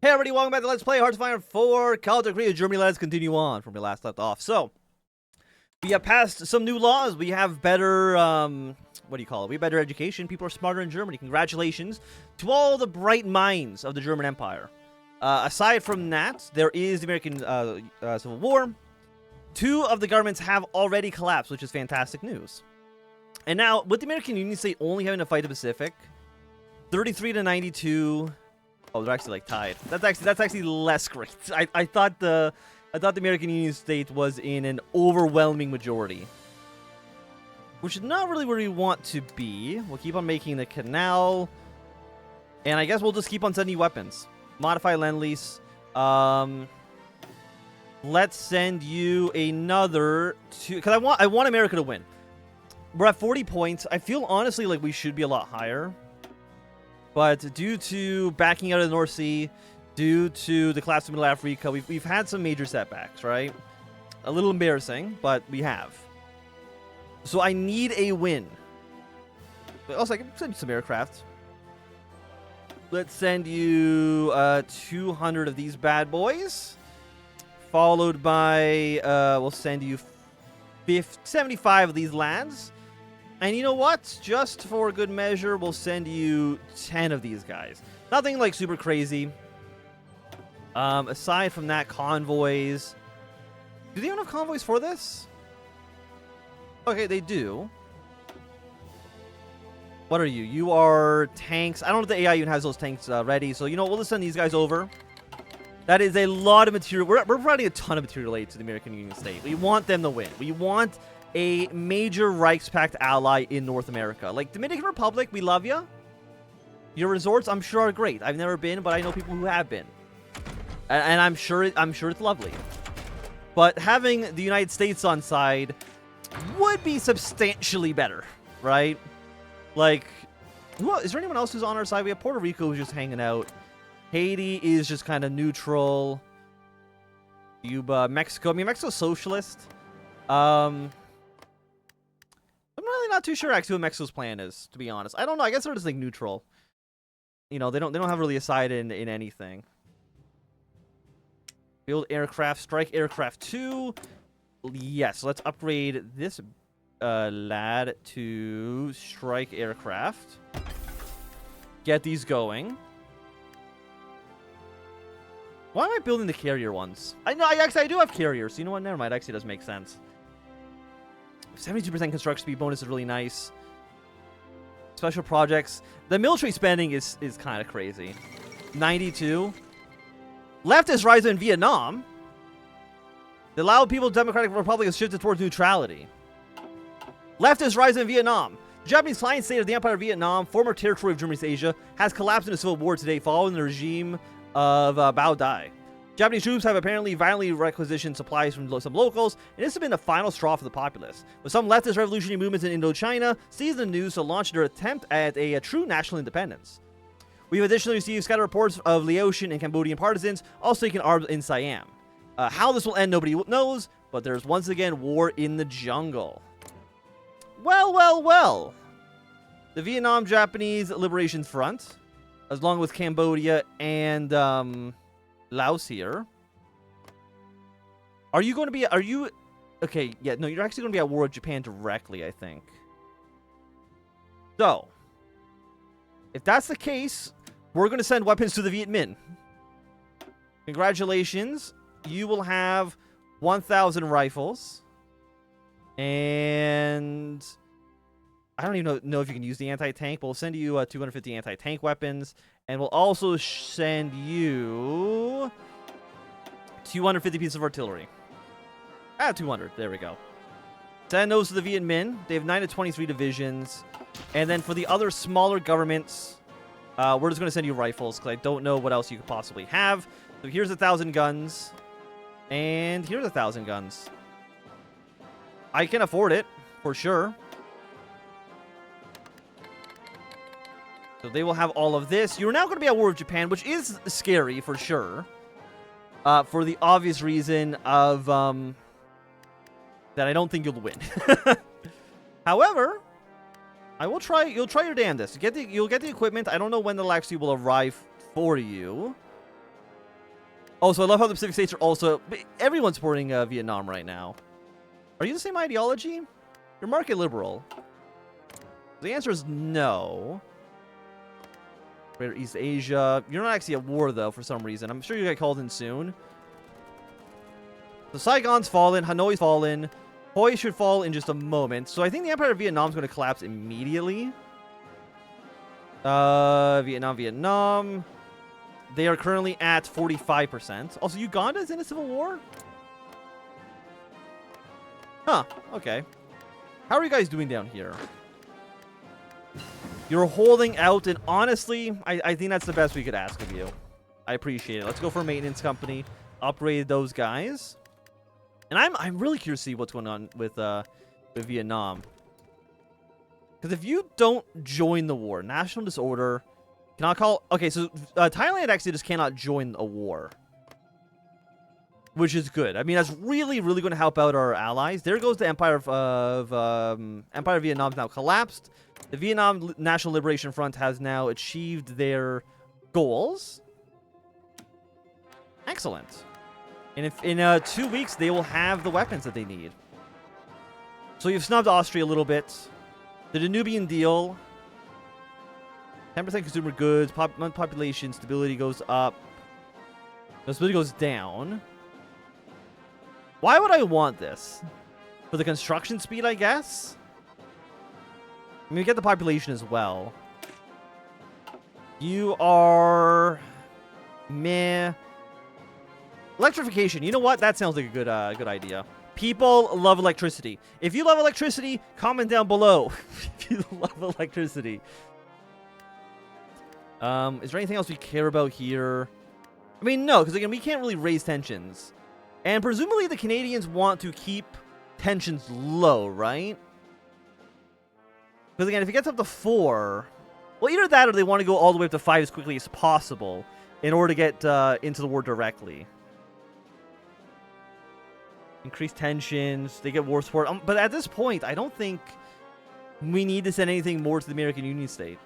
Hey everybody, welcome back to Let's Play Hearts of Iron 4 Kalterkrieg, Germany. Let's continue on from where we last left off. So, we have passed some new laws. We have better, what do you call it? We have better education. People are smarter in Germany. Congratulations to all the bright minds of the German Empire. Aside from that, there is the American Civil War. 2 of the governments have already collapsed, which is fantastic news. And now, with the American Union State only having to fight the Pacific, 33 to 92... Oh, they're actually like tied. That's actually less great. I thought the American Union State was in an overwhelming majority, which is not really where we want to be. We'll keep on making the canal, and I guess we'll just keep on sending you weapons. Modify Lend-Lease. Let's send you another 2 because I want America to win. We're at 40 points. I feel honestly like we should be a lot higher. But due to backing out of the North Sea, due to the collapse of Middle Africa, we've had some major setbacks, right? A little embarrassing, but we have. So I need a win. But also, I can send you some aircraft. Let's send you 200 of these bad boys. Followed by, we'll send you 75 of these lads. And you know what? Just for good measure, we'll send you 10 of these guys. Nothing like super crazy. Aside from that, convoys. Do they have enough convoys for this? Okay, they do. What are you? You are tanks. I don't know if the AI even has those tanks ready. So, you know, we'll just send these guys over. That is a lot of material. We're providing a ton of material aid to the American Union State. We want them to win. We want a major Reichspakt ally in North America. Like, Dominican Republic, we love you. Your resorts, I'm sure, are great. I've never been, but I know people who have been. And I'm sure it's lovely. But having the United States on side would be substantially better, right? Like, is there anyone else who's on our side? We have Puerto Rico who's just hanging out. Haiti is just kind of neutral. Cuba, Mexico. I mean, Mexico's socialist. I'm really not too sure actually what Mexico's plan is, to be honest. I don't know. I guess they're just like neutral. You know, they don't have really a side in anything. Build aircraft, strike aircraft 2. Yes, let's upgrade this lad to strike aircraft. Get these going. Why am I building the carrier ones? I do have carriers. So you know what? Never mind. Actually, it does make sense. 72% construction speed bonus is really nice. Special projects. The military spending is kind of crazy. 92. Leftist rise in Vietnam. The Lao People's Democratic Republic has shifted towards neutrality. Leftist rise in Vietnam. The Japanese client state of the Empire of Vietnam, former territory of Germany's Asia, has collapsed in a civil war today following the regime of Bao Dai. Japanese troops have apparently violently requisitioned supplies from some locals, and this has been the final straw for the populace. With some leftist revolutionary movements in Indochina seized the news to launch their attempt at a true national independence. We've additionally received scattered reports of Laotian and Cambodian partisans also taking arms in Siam. How this will end, nobody knows, but there's once again war in the jungle. Well. The Vietnam-Japanese Liberation Front, along with Cambodia and Laos here. Are you going to be... Okay, yeah, no, you're actually going to be at war with Japan directly, I think. So, if that's the case, we're going to send weapons to the Viet Minh. Congratulations. You will have 1,000 rifles. And I don't even know if you can use the anti-tank, but we'll send you 250 anti-tank weapons. And we'll also send you 250 pieces of artillery. 200. There we go. Send those to the Viet Minh. They have 9 to 23 divisions. And then for the other smaller governments, we're just going to send you rifles because I don't know what else you could possibly have. So here's 1,000 guns. And here's 1,000 guns. I can afford it, for sure. So they will have all of this. You're now going to be at war with Japan, which is scary for sure. For the obvious reason of that I don't think you'll win. However, I will try. You'll try your damnedest. You'll get the equipment. I don't know when the actually will arrive for you. Also, I love how the Pacific states are also... Everyone's supporting Vietnam right now. Are you the same ideology? You're market liberal. The answer is no. Greater East Asia. You're not actually at war, though, for some reason. I'm sure you get called in soon. So Saigon's fallen. Hanoi's fallen. Hoi should fall in just a moment. So I think the Empire of Vietnam is going to collapse immediately. Vietnam. They are currently at 45%. Also, Uganda is in a civil war? Huh. Okay. How are you guys doing down here? You're holding out, and honestly, I think that's the best we could ask of you. I appreciate it. Let's go for a maintenance company. Upgrade those guys. And I'm really curious to see what's going on with Vietnam. Because if you don't join the war, national disorder, cannot call... Okay, so Thailand actually just cannot join a war. Which is good. I mean, that's really, really going to help out our allies. There goes the Empire of Vietnam's now collapsed. The Vietnam National Liberation Front has now achieved their goals. Excellent. And if in 2 weeks, they will have the weapons that they need. So you've snubbed Austria a little bit. The Danubian deal. 10% consumer goods. Population stability goes up. No, stability goes down. Why would I want this? For the construction speed, I guess? I mean, we get the population as well. You are... Meh. Electrification. You know what? That sounds like a good idea. People love electricity. If you love electricity, comment down below. If you love electricity. Is there anything else we care about here? I mean, no, because again, we can't really raise tensions. And presumably the Canadians want to keep tensions low, right? Because again, if it gets up to 4... Well, either that or they want to go all the way up to 5 as quickly as possible in order to get into the war directly. Increase tensions. They get war support. But at this point, I don't think we need to send anything more to the American Union state.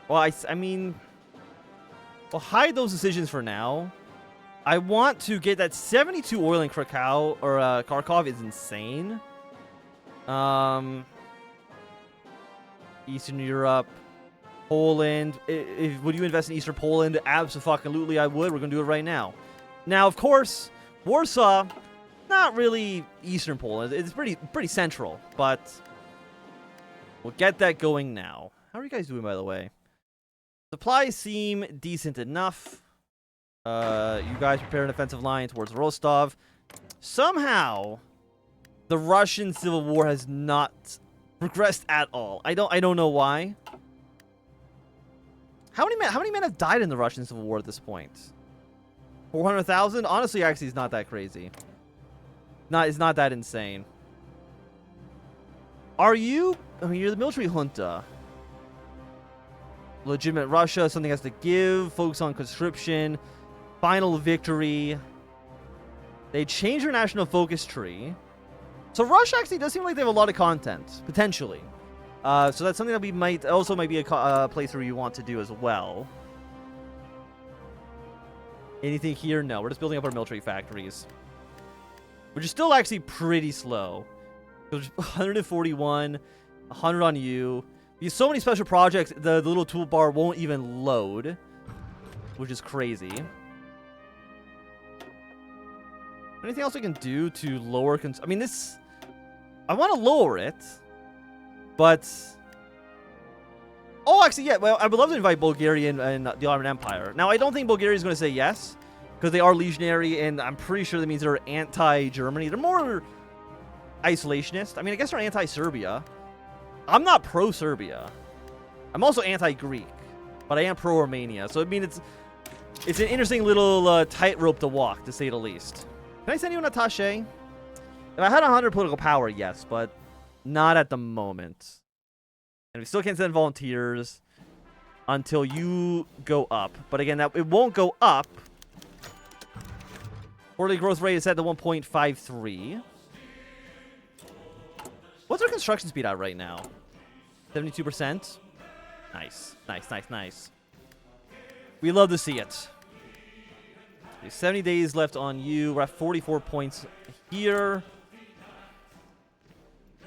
Well, I mean... Well, hide those decisions for now. I want to get that 72 oil in Krakow, or Kharkov is insane. Eastern Europe. Poland. Would you invest in Eastern Poland? Absolutely, I would. We're going to do it right now. Now, of course, Warsaw, not really Eastern Poland. It's pretty central, but we'll get that going now. How are you guys doing, by the way? Supplies seem decent enough. You guys prepare an offensive line towards Rostov. Somehow, the Russian Civil War has not progressed at all. I don't know why. How many men have died in the Russian Civil War at this point? 400,000? Honestly, actually, it's not that crazy. It's not that insane. Are you... I mean, you're the military junta. Legitimate Russia, something has to give. Focus on conscription. Final victory. They changed their national focus tree. So Russia actually does seem like they have a lot of content, potentially. So that's something that we might be a place where you want to do as well. Anything here? No, we're just building up our military factories. Which is still actually pretty slow. There's 141, 100 on you. There's so many special projects, the little toolbar won't even load. Which is crazy. Anything else I can do to lower... I mean, this... I want to lower it. But... Oh, actually, yeah. Well, I would love to invite Bulgaria and the Ottoman Empire. Now, I don't think Bulgaria is going to say yes. Because they are legionary, and I'm pretty sure that means they're anti-Germany. They're more isolationist. I mean, I guess they're anti-Serbia. I'm not pro-Serbia. I'm also anti-Greek. But I am pro-Romania. So, I mean, it's an interesting little tightrope to walk, to say the least. Can I send you an attaché? If I had 100 political power, yes, but not at the moment. And we still can't send volunteers until you go up. But again, it won't go up. Quarterly growth rate is set to 1.53. What's our construction speed at right now? 72%? Nice. Nice, nice, nice. We love to see it. 70 days left on you. We're at 44 points here.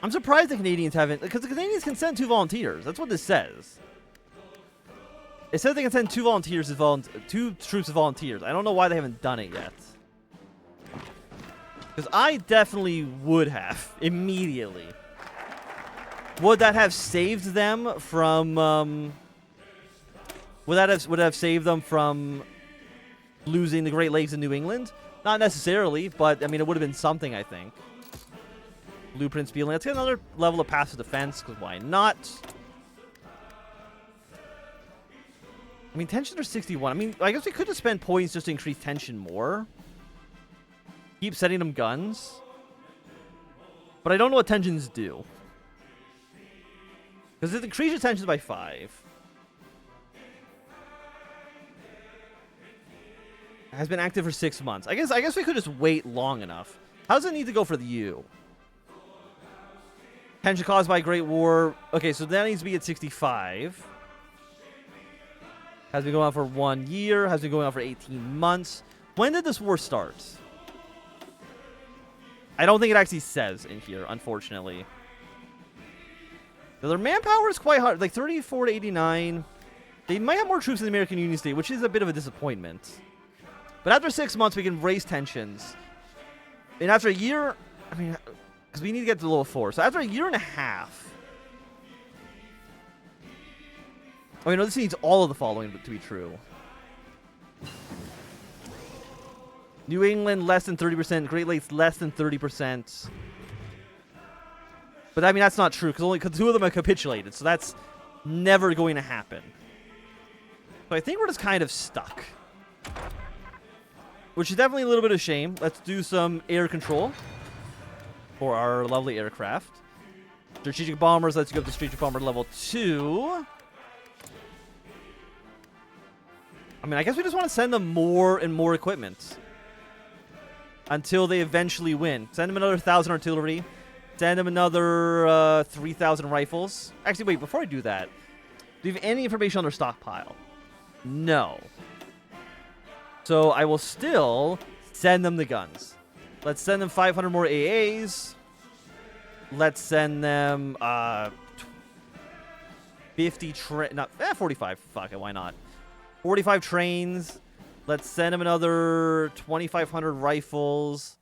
I'm surprised the Canadians haven't, because the Canadians can send 2 volunteers. That's what this says. It says they can send 2 volunteers, 2 troops as volunteers. I don't know why they haven't done it yet. Because I definitely would have immediately. Would that have saved them from? Would have saved them from losing the Great Lakes in New England? Not necessarily, but I mean it would have been something. I think. Blueprints feeling. Let's get another level of passive defense, because why not? I mean, tensions are 61. I mean, I guess we could just spend points just to increase tension more. Keep sending them guns. But I don't know what tensions do. Because it increases tensions by 5. Has been active for 6 months. I guess we could just wait long enough. How does it need to go for the U? Tension caused by Great War. Okay, so that needs to be at 65. Has been going on for 1 year. Has been going on for 18 months. When did this war start? I don't think it actually says in here, unfortunately. Their manpower is quite hard. Like 34 to 89. They might have more troops in the American Union State, which is a bit of a disappointment. But after 6 months, we can raise tensions. And after a year, I mean, because we need to get to level 4. So after a year and a half. Oh, you know, this needs all of the following to be true. New England, less than 30%. Great Lakes, less than 30%. But I mean, that's not true, because 2 of them have capitulated. So that's never going to happen. So I think we're just kind of stuck. Which is definitely a little bit of a shame. Let's do some air control for our lovely aircraft. Strategic bombers, let's go up to strategic bomber level 2. I mean, I guess we just want to send them more and more equipment. Until they eventually win. Send them another 1,000 artillery. Send them another 3,000 rifles. Actually, wait, before I do that, do you have any information on their stockpile? No. So I will still send them the guns. Let's send them 500 more AAs. Let's send them 50 45. Fuck it, why not? 45 trains. Let's send them another 2,500 rifles.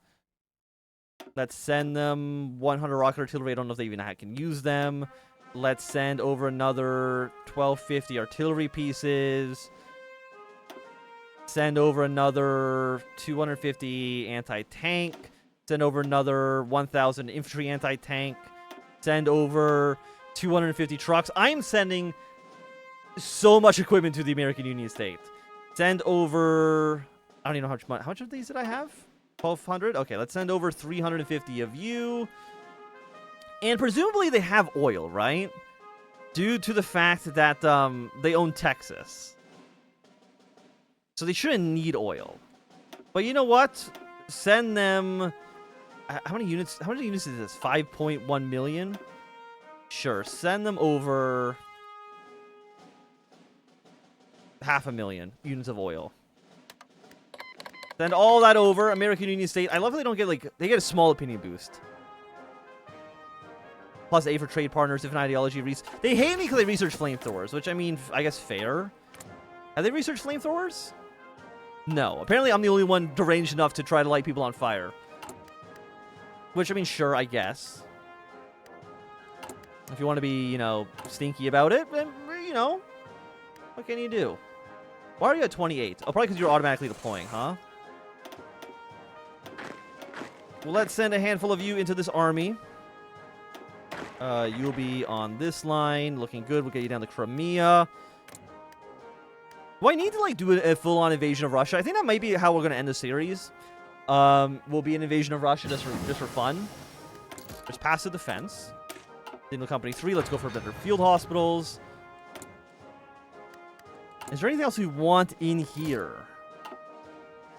Let's send them 100 rocket artillery. I don't know if they even can use them. Let's send over another 1,250 artillery pieces. Send over another 250 anti-tank. Send over another 1,000 infantry anti-tank. Send over 250 trucks. I'm sending so much equipment to the American Union State. Send over... I don't even know how much of these did I have? 1,200? Okay, let's send over 350 of you. And presumably they have oil, right? Due to the fact that they own Texas. So they shouldn't need oil. But you know what? Send them... How many units is this? 5.1 million? Sure, send them over... 500,000 units of oil. Send all that over. American Union State. I love how they don't get, like... They get a small opinion boost. Plus A for trade partners, different ideology. They hate me because they research flamethrowers, which, I mean, I guess fair. Have they researched flamethrowers? No. Apparently, I'm the only one deranged enough to try to light people on fire. Which, I mean, sure, I guess. If you want to be, you know, stinky about it, then, you know, what can you do? Why are you at 28? Oh, probably because you're automatically deploying, huh? Well, let's send a handful of you into this army. You'll be on this line. Looking good. We'll get you down to Crimea. Do I need to, like, do a full-on invasion of Russia? I think that might be how we're going to end the series. Will be an invasion of Russia just for fun. There's passive defense. Signal Company 3. Let's go for better field hospitals. Is there anything else we want in here?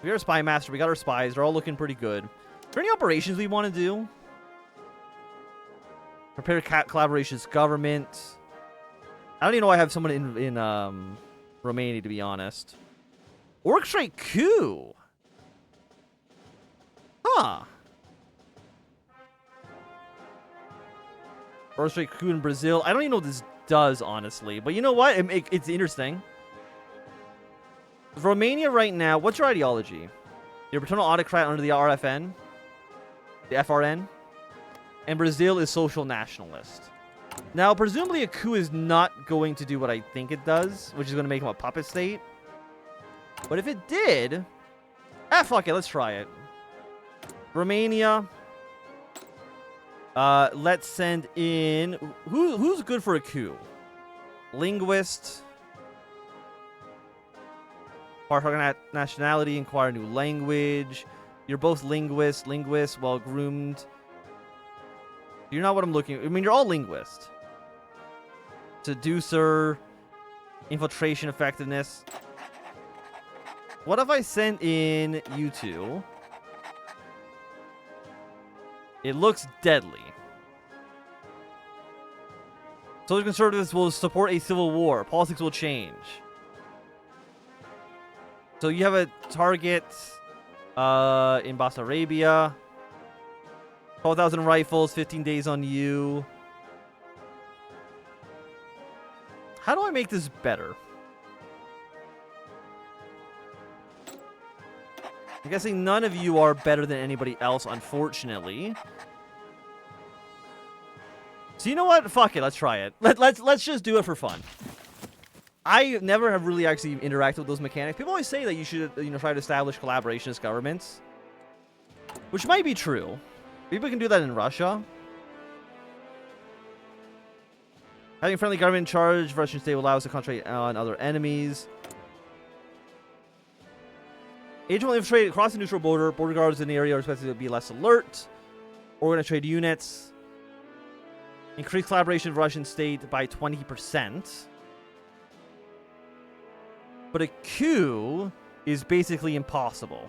We got our spy master. We got our spies. They're all looking pretty good. Are there any operations we want to do? Prepare collaborations, government. I don't even know why I have someone in Romania, to be honest. Orchestrate coup. Huh. Orchestrate coup in Brazil. I don't even know what this does, honestly. But you know what? It's interesting. Romania right now, what's your ideology? You're a paternal autocrat under the RFN. The FRN. And Brazil is social nationalist. Now, presumably a coup is not going to do what I think it does, which is going to make him a puppet state. But if it did... fuck it, let's try it. Romania. Let's send in... Who's good for a coup? Linguist. Acquire nationality, acquire new language. You're both linguists. Linguists, well-groomed. You're not what I'm looking... I mean, you're all linguists. Seducer. Infiltration effectiveness. What if I sent in you two? It looks deadly. Social conservatives will support a civil war. Politics will change. So you have a target in Basarabia. 12,000 rifles, 15 days on you. How do I make this better? I'm guessing none of you are better than anybody else, unfortunately. So you know what? Fuck it. Let's try it. Let's just do it for fun. I never have really actually interacted with those mechanics. People always say that you should, try to establish collaboration with governments, which might be true. People can do that in Russia. Having friendly government in charge, Russian state will allow us to concentrate on other enemies. Agent will infiltrate across the neutral border. Border guards in the area are expected to be less alert. Organize trade units. Increase collaboration with Russian state by 20%. But a coup is basically impossible.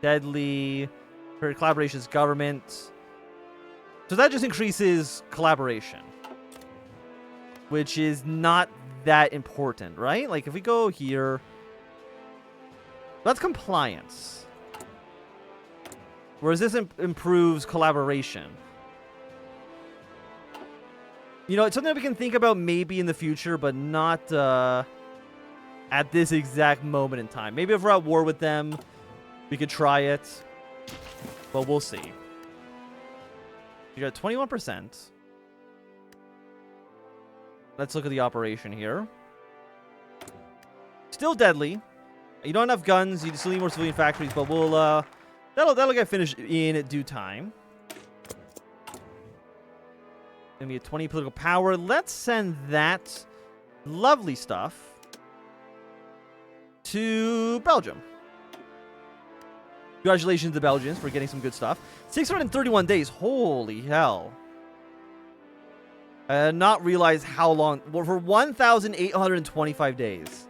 Deadly. Collaboration with government. So that just increases collaboration. Which is not that important, right? Like if we go here... That's compliance. Whereas this improves collaboration. It's something that we can think about maybe in the future, but not at this exact moment in time. Maybe if we're at war with them, we could try it. But we'll see. You got 21%. Let's look at the operation here. Still deadly. You don't have enough guns. You still need more civilian factories, but we'll that'll get finished in due time. Gonna be a 20 political power. Let's send that lovely stuff to Belgium. Congratulations to the Belgians for getting some good stuff. 631 days. Holy hell. I did not realize how long. Well, for 1,825 days.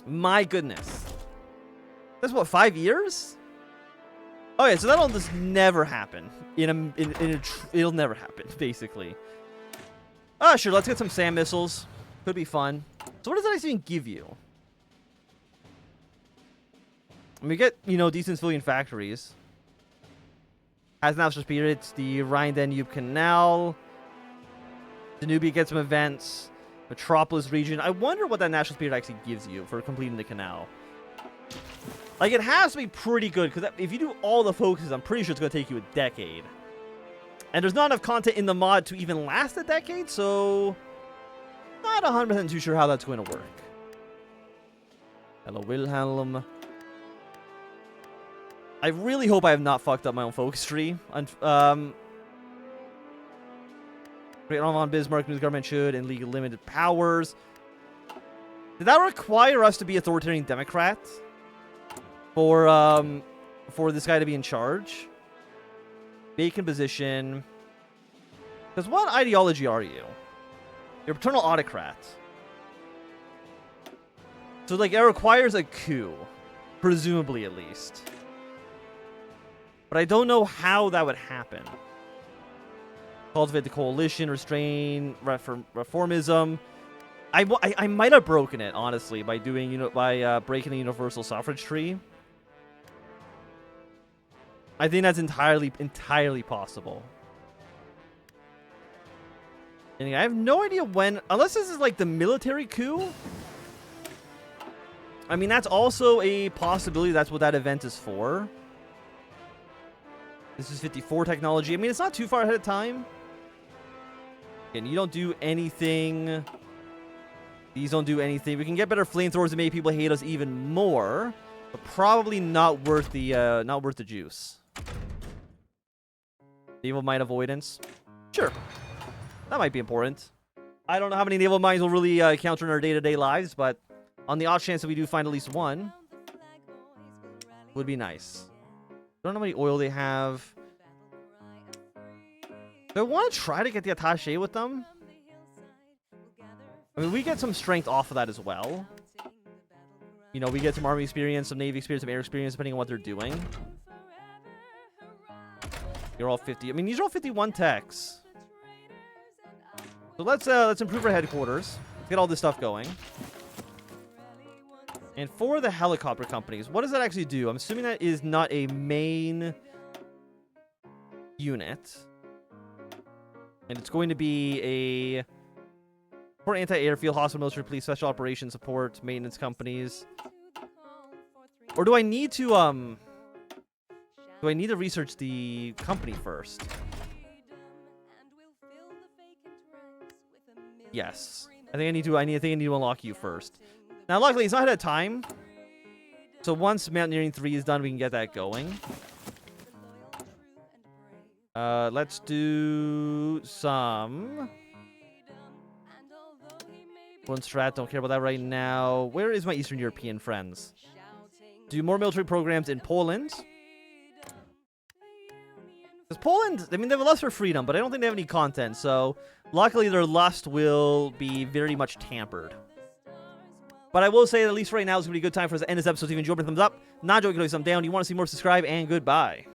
My goodness. That's what, 5 years? Okay, so that'll just never happen. It'll never happen, basically. Sure, let's get some SAM missiles. Could be fun. So what does that even give you? We get, decent civilian factories. Has national spirits, the Rhine-Danube Canal. Danube gets some events. Metropolis region. I wonder what that national spirit actually gives you for completing the canal. Like, it has to be pretty good, because if you do all the focuses, I'm pretty sure it's going to take you a decade. And there's not enough content in the mod to even last a decade, so... Not 100% too sure how that's going to work. Hello, Wilhelm. I really hope I have not fucked up my own focus tree. Great von Bismarck, news government should, and legal limited powers. Did that require us to be authoritarian Democrats? For this guy to be in charge? Vacant position. Because what ideology are you? You're a paternal autocrat. So, like, it requires a coup. Presumably, at least. But I don't know how that would happen. Cultivate the coalition, restrain reformism. I might have broken it, honestly, by doing, by breaking the universal suffrage tree. I think that's entirely possible. And I have no idea when, unless this is like the military coup. I mean, that's also a possibility. That's what that event is for. This is 54 technology. I mean, it's not too far ahead of time. And you don't do anything. These don't do anything. We can get better flamethrowers to make people hate us even more, but probably not worth the juice. Naval mine avoidance. Sure. That might be important. I don't know how many naval mines will really counter in our day-to-day lives, but on the odd chance that we do find at least one, would be nice. Don't know how many oil they have. Do I want to try to get the attaché with them? I mean, we get some strength off of that as well. You know, we get some army experience, some navy experience, some air experience, depending on what they're doing. You're all 50. I mean, these are all 51 techs. So let's improve our headquarters. Let's get all this stuff going. And for the helicopter companies, what does that actually do? I'm assuming that is not a main unit. And it's going to be a support anti-airfield, hospital, military, police, special operations support, maintenance companies. Or do I need to research the company first? Yes. I think I need to unlock you first. Now, luckily, it's not ahead of time. So once Mountaineering 3 is done, we can get that going. Let's do some one strat. Don't care about that right now. Where is my Eastern European friends? Do more military programs in Poland. Because Poland, I mean, they have a lust for freedom, but I don't think they have any content. So luckily, their lust will be very much tampered. But I will say that at least right now is going to be a good time for us to end this episode. So if you enjoyed, thumbs up. Not enjoyed, thumbs down. You want to see more, subscribe, and goodbye.